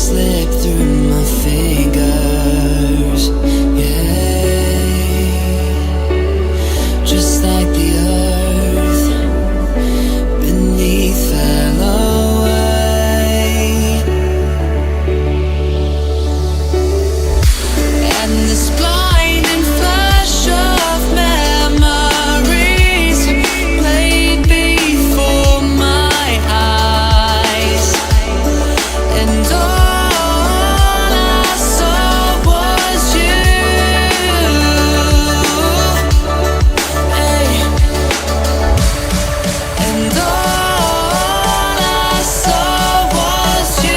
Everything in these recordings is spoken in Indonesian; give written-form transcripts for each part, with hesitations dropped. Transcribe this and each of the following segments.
slip through my fingers, yeah. Just like the earth beneath fell away, and this blinding flash of memories played before my eyes, and all I saw was you. Hey. And all I saw was you.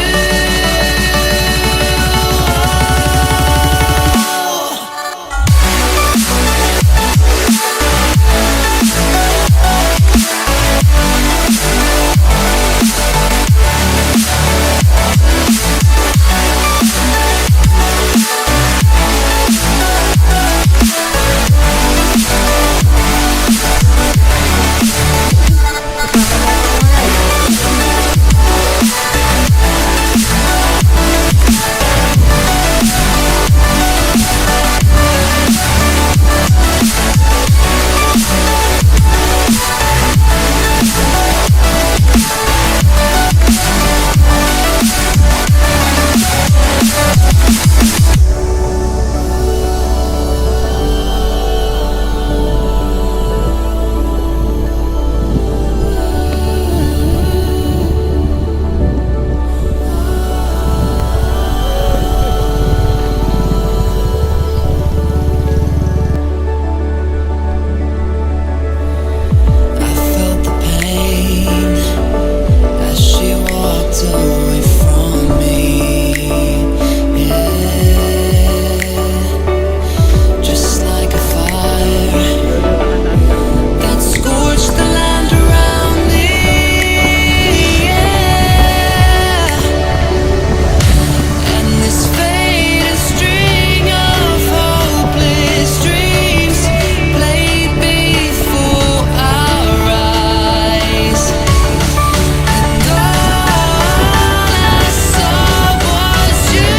I felt the pain as she walked away from me, yeah. Just like a fire that scorched the land around me, yeah. And this faded string of hopeless dreams played before our eyes, and all I saw was you.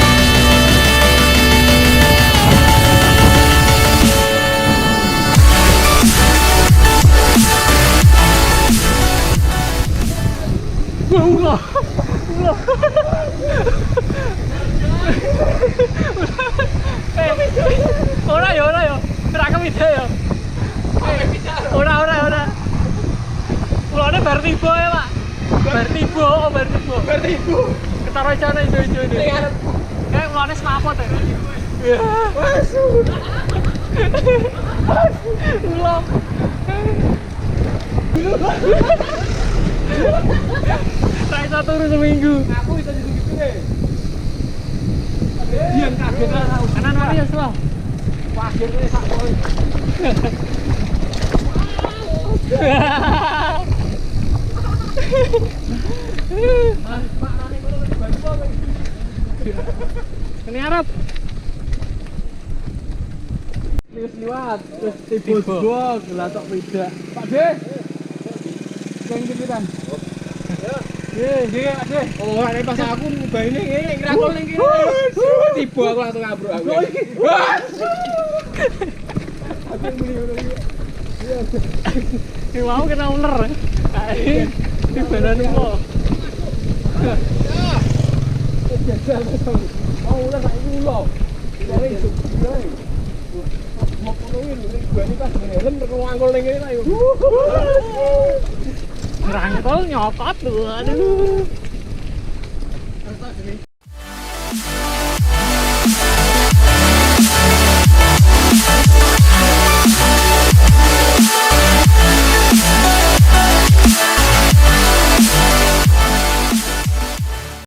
Ulah. Ora ya. Ora kepida ya. Ora. Ulane bar tiba ya, Pak. Bar tiba. Ketara jane ijo-ijo ini. Kayak ulane semapot ya. Iya. Masuk. Ulah. Saya satu turun seminggu. Aku bisa gitu deh. Dia kaget lah. Kanan mari ya sebelah. Kaget nih sak kowe. Ini Arab. Liwat. Terus tiba-tiba gelatok beda. Pak D. Sing pikiran. Nggih, Pak D. Oh, nek pas aku ngubahine ngene ngrakol ning kene. Tiba aku langsung ngabruk aku. Oh iki. Aku muni ngono iki. Iya. Mau kena uler. Kae di badan mo. Jajal to. Oh, uler sak iki ulo. Kare iso. Mau konoin ning gane pas helm terus ngangkul ning kene ayo. Rangkul nyopot lho, aduh.